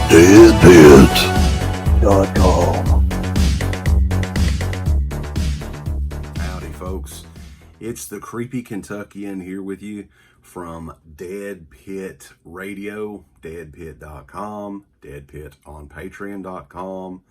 DEADPIT.com. Howdy, folks. It's the Creepy Kentuckian here with you from DEADPIT Radio, DEADPIT.com, DEADPIT on Patreon.com.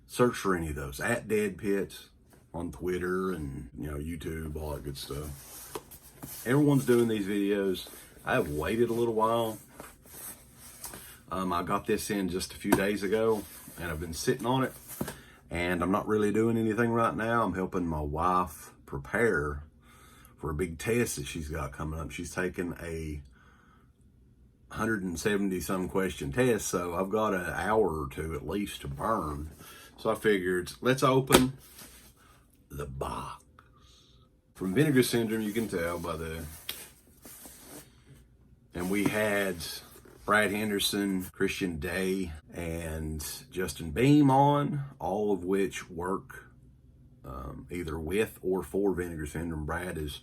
Search for any of those at DEADPIT on Twitter and YouTube, all that good stuff. Everyone's doing these videos. I have waited a little while. I got this in just a few days ago and I've been sitting on it, and I'm not really doing anything right now. I'm helping my wife prepare for a big test that she's got coming up. She's taking a 170 some question test, so I've got an hour or two at least to burn. So I figured, let's open the box. From Vinegar Syndrome, you can tell by and we had Brad Henderson, Christian Day, and Justin Beam on, all of which work either with or for Vinegar Syndrome. Brad is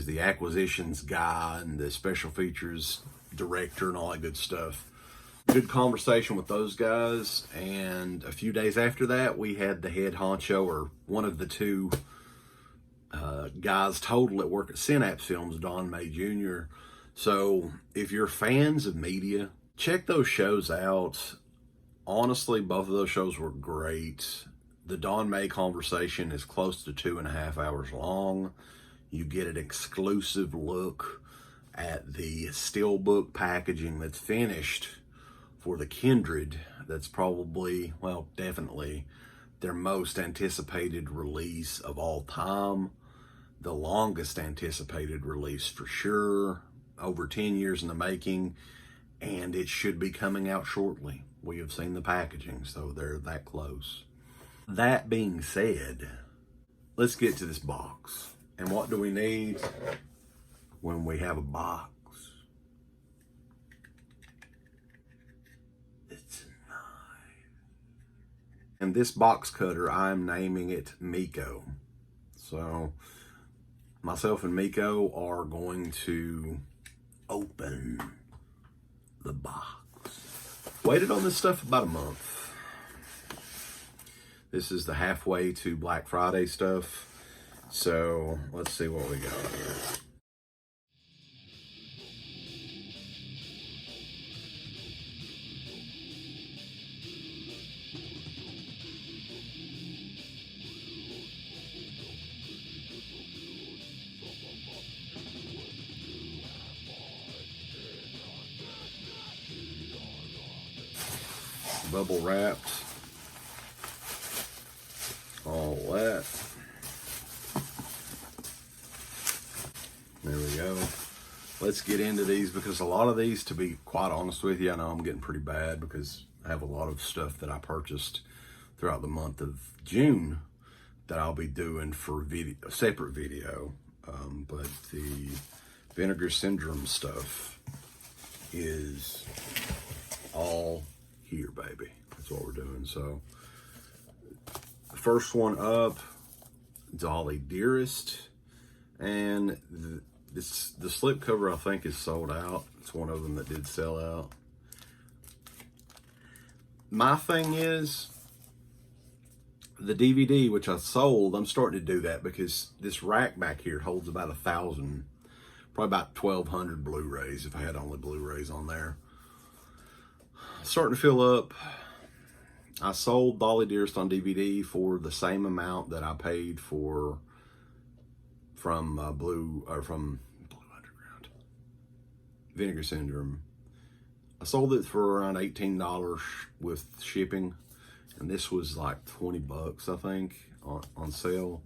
the acquisitions guy and the special features director and all that good stuff. Good conversation with those guys, and a few days after that, we had the head honcho, or one of the two guys total at work at Synapse Films, Don May Jr. So if you're fans of media, check those shows out. Honestly, both of those shows were great. The Don May conversation is close to 2.5 hours long. You get an exclusive look at the steelbook packaging that's finished for the Kindred. That's probably, well, definitely their most anticipated release of all time. The longest anticipated release for sure. Over 10 years in the making, and it should be coming out shortly. We have seen the packaging, so they're that close. That being said, let's get to this box. And what do we need when we have a box? It's a knife. And this box cutter, I'm naming it Miko. So myself and Miko are going to open the box. Waited on this stuff about a month. This is the halfway to Black Friday stuff. So let's see what we got here. Bubble wrapped, all that. There we go. Let's get into these, because a lot of these, to be quite honest with you, I know I'm getting pretty bad because I have a lot of stuff that I purchased throughout the month of June that I'll be doing for a separate video. But the Vinegar Syndrome stuff is all here, baby. That's what we're doing. So the first one up, Dolly Dearest, and the slip cover I think is sold out. It's one of them that did sell out. My thing is the DVD, which I sold, I'm starting to do that because this rack back here holds about 1,000, probably about 1,200 Blu-rays if I had only Blu-rays on there. Starting to fill up. I sold Dolly Dearest on DVD for the same amount that I paid from Blue Underground, Vinegar Syndrome. I sold it for around $18 with shipping, and this was like 20 bucks, I think, on sale.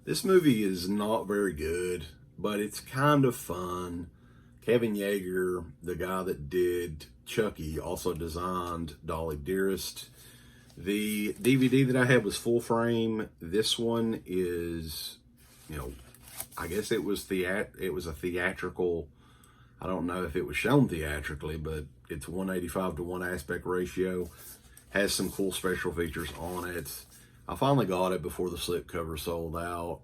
This movie is not very good, but it's kind of fun. Kevin Yeager, the guy that did Chucky, also designed Dolly Dearest. The DVD that I had was full frame. This one is, I guess it was a theatrical. I don't know if it was shown theatrically, but it's 185 to 1 aspect ratio. Has some cool special features on it. I finally got it before the slipcover sold out.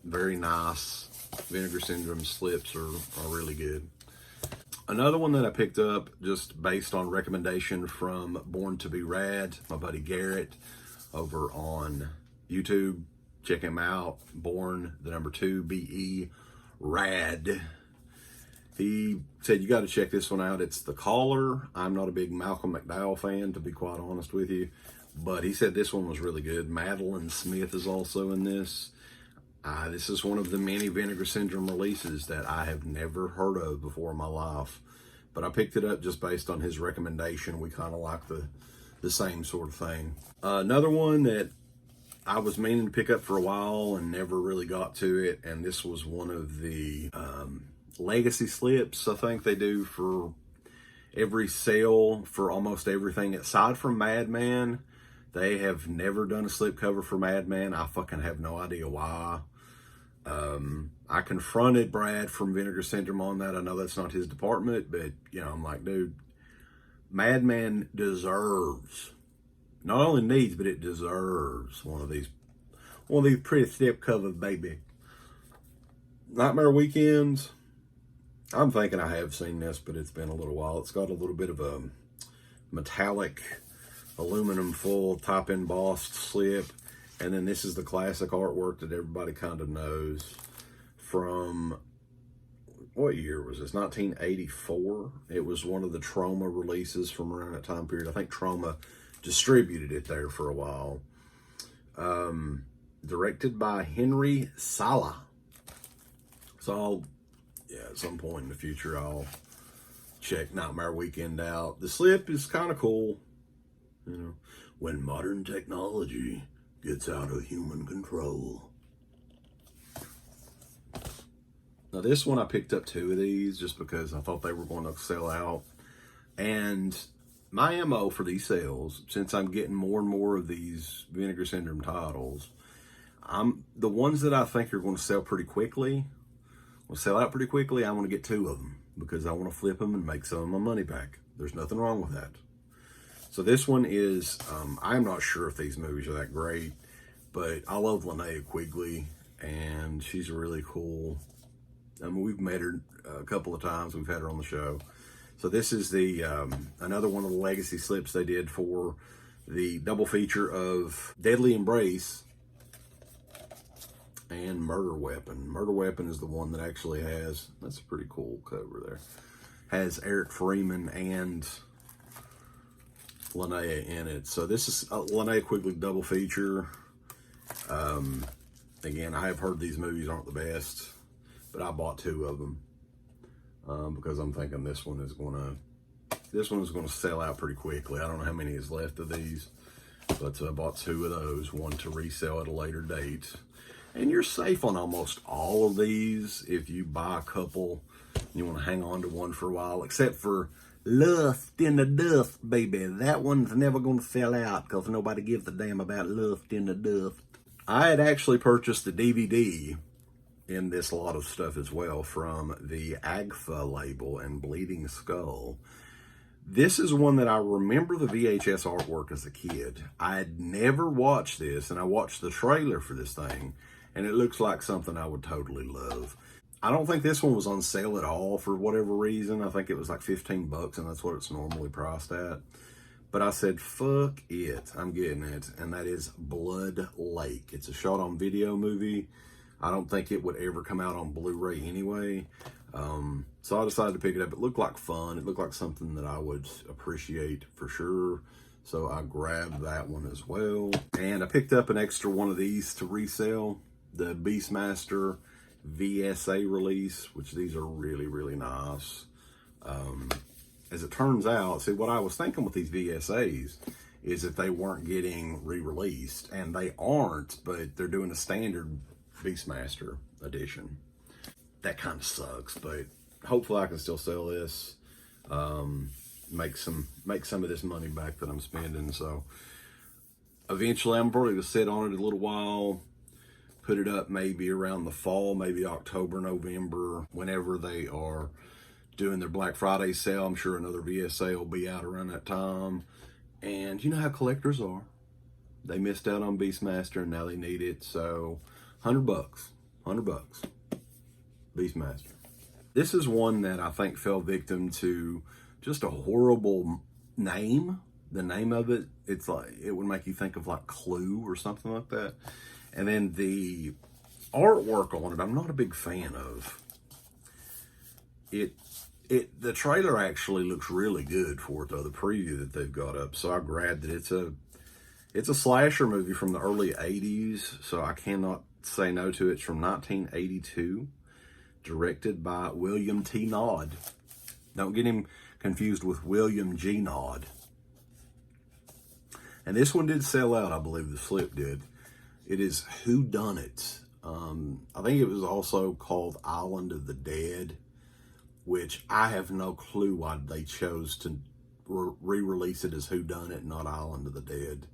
Very nice. Vinegar Syndrome slips are really good. Another one that I picked up just based on recommendation from Born to Be Rad, my buddy Garrett over on YouTube. Check him out. Born, the number 2, B-E, Rad. He said, you got to check this one out. It's The Caller. I'm not a big Malcolm McDowell fan, to be quite honest with you. But he said this one was really good. Madeline Smith is also in this. This is one of the many Vinegar Syndrome releases that I have never heard of before in my life. But I picked it up just based on his recommendation. We kind of like the same sort of thing. Another one that I was meaning to pick up for a while and never really got to it. And this was one of the legacy slips I think they do for every sale for almost everything. Aside from Madman, they have never done a slip cover for Madman. I fucking have no idea why. I confronted Brad from Vinegar Syndrome on that. I know that's not his department, but, you know, I'm like, dude, Madman deserves, not only needs, but it deserves one of these pretty slip covers, baby. Nightmare Weekends. I'm thinking I have seen this, but it's been a little while. It's got a little bit of a metallic aluminum foil top embossed slip. And then this is the classic artwork that everybody kind of knows from, what year was this? 1984. It was one of the Trauma releases from around that time period. I think Trauma distributed it there for a while. Directed by Henry Sala. So at some point in the future, I'll check Nightmare Weekend out. The slip is kind of cool. You know, when modern technology gets out of human control. Now this one, I picked up 2 of these just because I thought they were going to sell out. And my MO for these sales, since I'm getting more and more of these Vinegar Syndrome titles, the ones that I think are going to sell pretty quickly, will sell out pretty quickly, I want to get 2 of them because I want to flip them and make some of my money back. There's nothing wrong with that. So this one is, I'm not sure if these movies are that great, but I love Linnea Quigley, and she's really cool. I mean, we've met her a couple of times. We've had her on the show. So this is the another one of the legacy slips they did for the double feature of Deadly Embrace and Murder Weapon. Murder Weapon is the one that actually has, that's a pretty cool cover there, has Eric Freeman and Linnea in it. So this is a Linnea Quigley double feature. Again, I have heard these movies aren't the best, but I bought 2 of them because I'm thinking this one is going to sell out pretty quickly. I don't know how many is left of these, but I bought 2 of those, one to resell at a later date. And you're safe on almost all of these if you buy a couple. You want to hang on to one for a while, except for Lust in the Dust, baby. That one's never going to sell out because nobody gives a damn about Lust in the Dust. I had actually purchased the DVD in this lot of stuff as well from the AGFA label and Bleeding Skull. This is one that I remember the VHS artwork as a kid. I had never watched this, and I watched the trailer for this thing, and it looks like something I would totally love. I don't think this one was on sale at all for whatever reason. I think it was like 15 bucks, and that's what it's normally priced at. But I said, fuck it, I'm getting it. And that is Blood Lake. It's a shot on video movie. I don't think it would ever come out on Blu-ray anyway. So I decided to pick it up. It looked like fun. It looked like something that I would appreciate for sure. So I grabbed that one as well. And I picked up an extra one of these to resell. The Beastmaster VSA release, which these are really, really nice. As it turns out, see, what I was thinking with these VSAs is that they weren't getting re-released, and they aren't, but they're doing a standard Beastmaster edition. That kind of sucks, but hopefully I can still sell this, make some of this money back that I'm spending. So eventually I'm probably going to sit on it a little while, put it up maybe around the fall, maybe October, November, whenever they are doing their Black Friday sale. I'm sure another VSA will be out around that time. And you know how collectors are. They missed out on Beastmaster and now they need it. So $100 Beastmaster. This is one that I think fell victim to just a horrible name. The name of it, it's like, it would make you think of like Clue or something like that. And then the artwork on it, I'm not a big fan of. The trailer actually looks really good for it though, the preview that they've got up. So I grabbed it. It's a slasher movie from the early 80s, so I cannot say no to it. It's from 1982, directed by William T. Nod. Don't get him confused with William G. Nod. And this one did sell out, I believe the slip did. It is Who Done It? I think it was also called Island of the Dead, which I have no clue why they chose to re-release it as Who Done It, not Island of the Dead.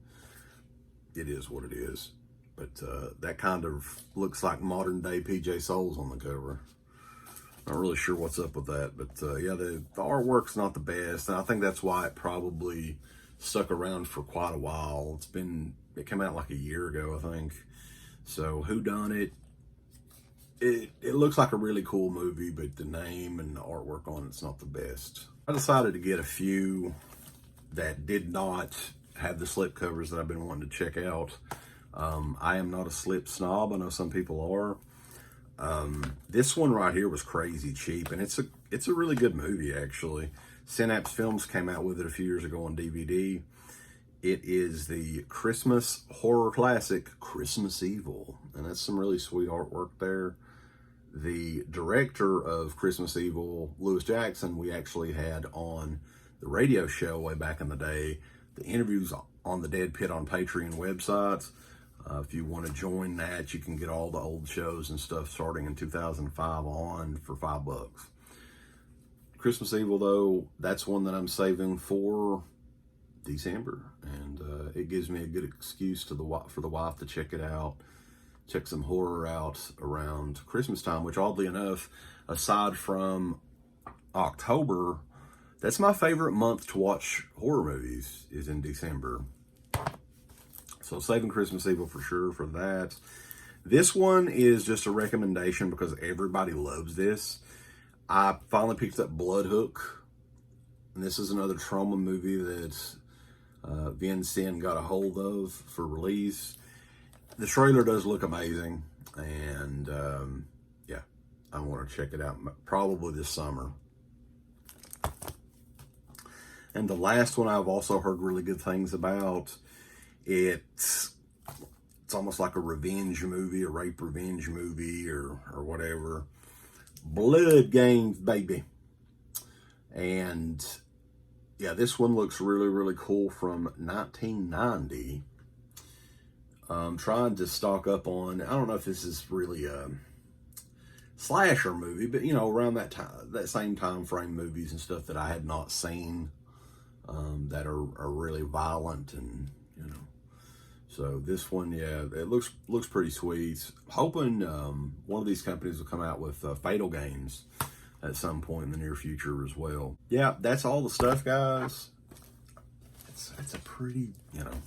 It is what it is. But that kind of looks like modern day PJ Souls on the cover. Not really sure what's up with that, but yeah, the artwork's not the best, and I think that's why it probably stuck around for quite a while. It came out like a year ago, I think. So Who Done It? It looks like a really cool movie, but the name and the artwork on it's not the best. I decided to get a few that did not have the slip covers that I've been wanting to check out. I am not a slip snob. I know some people are. This one right here was crazy cheap, and it's a really good movie actually. Synapse Films came out with it a few years ago on DVD. It is the Christmas horror classic Christmas Evil, and that's some really sweet artwork there. The director of Christmas Evil, Lewis Jackson, we actually had on the radio show way back in the day. The interviews on the Dead Pit on Patreon websites. If you want to join that, you can get all the old shows and stuff starting in 2005 on for $5. Christmas Evil, though, that's one that I'm saving for December, and it gives me a good excuse for the wife to check it out, check some horror out around Christmas time, which oddly enough, aside from October, that's my favorite month to watch horror movies, is in December. So saving Christmas Evil for sure for that. This one is just a recommendation because everybody loves this. I finally picked up Bloodhook, and this is another trauma movie that Vin Sen got a hold of for release. The trailer does look amazing, and yeah, I want to check it out probably this summer. And the last one I've also heard really good things about. It's almost like a revenge movie, a rape revenge movie, or whatever. Blood Games, baby. And yeah, this one looks really, really cool, from 1990. I'm trying to stock up on, I don't know if this is really a slasher movie, but you know, around that time, that same time frame movies and stuff that I had not seen, that are really violent, and you know. So this one, yeah, it looks pretty sweet. Hoping one of these companies will come out with Fatal Games at some point in the near future as well. Yeah, that's all the stuff, guys. It's a pretty, you know,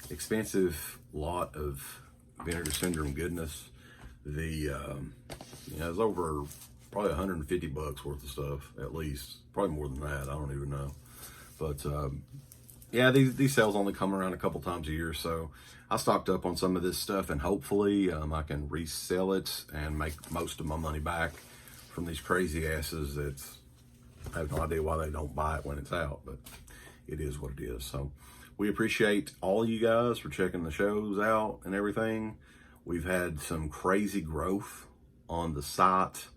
expensive lot of Vinegar Syndrome goodness. You know, it's over probably $150 worth of stuff, at least. Probably more than that. I don't even know. But yeah, these sales only come around a couple times a year, so I stocked up on some of this stuff, and hopefully I can resell it and make most of my money back from these crazy asses that I have no idea why they don't buy it when it's out, but it is what it is. So we appreciate all you guys for checking the shows out and everything. We've had some crazy growth on the site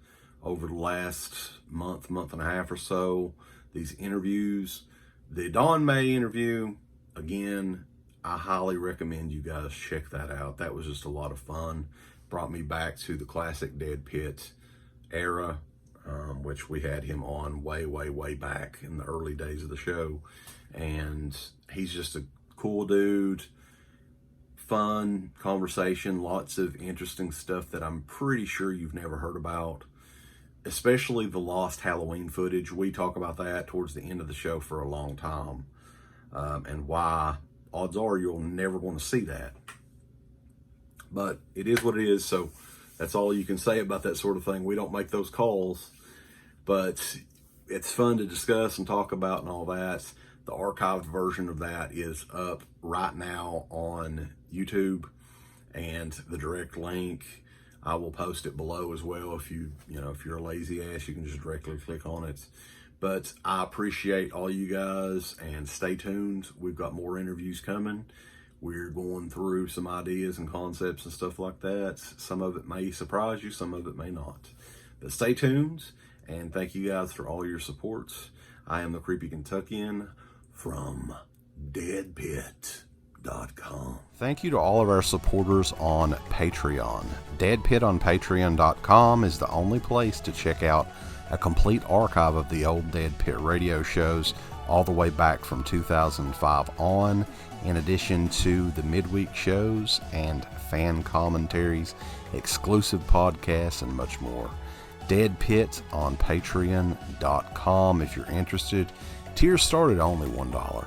over the last month and a half or so. These interviews, the Dawn May interview, again, I highly recommend you guys check that out. That was just a lot of fun. Brought me back to the classic Dead Pit era, which we had him on way back in the early days of the show. And he's just a cool dude, fun conversation, lots of interesting stuff that I'm pretty sure you've never heard about, especially the lost Halloween footage. We talk about that towards the end of the show for a long time, and why odds are you'll never want to see that. But it is what it is, so that's all you can say about that sort of thing. We don't make those calls. but it's fun to discuss and talk about and all that. The archived version of that is up right now on YouTube, and the direct link, I will post it below as well. If if you're a lazy ass, you can just directly click on it. But I appreciate all you guys, and stay tuned. We've got more interviews coming. We're going through some ideas and concepts and stuff like that. Some of it may surprise you, some of it may not. But stay tuned, and thank you guys for all your support. I am the Creepy Kentuckian from DEADPIT.com. Thank you to all of our supporters on Patreon. DEADPIT on Patreon.com is the only place to check out a complete archive of the old DEADPIT radio shows all the way back from 2005 on, in addition to the midweek shows and fan commentaries, exclusive podcasts, and much more. DEADPIT on Patreon.com if you're interested. Tiers start at only $1.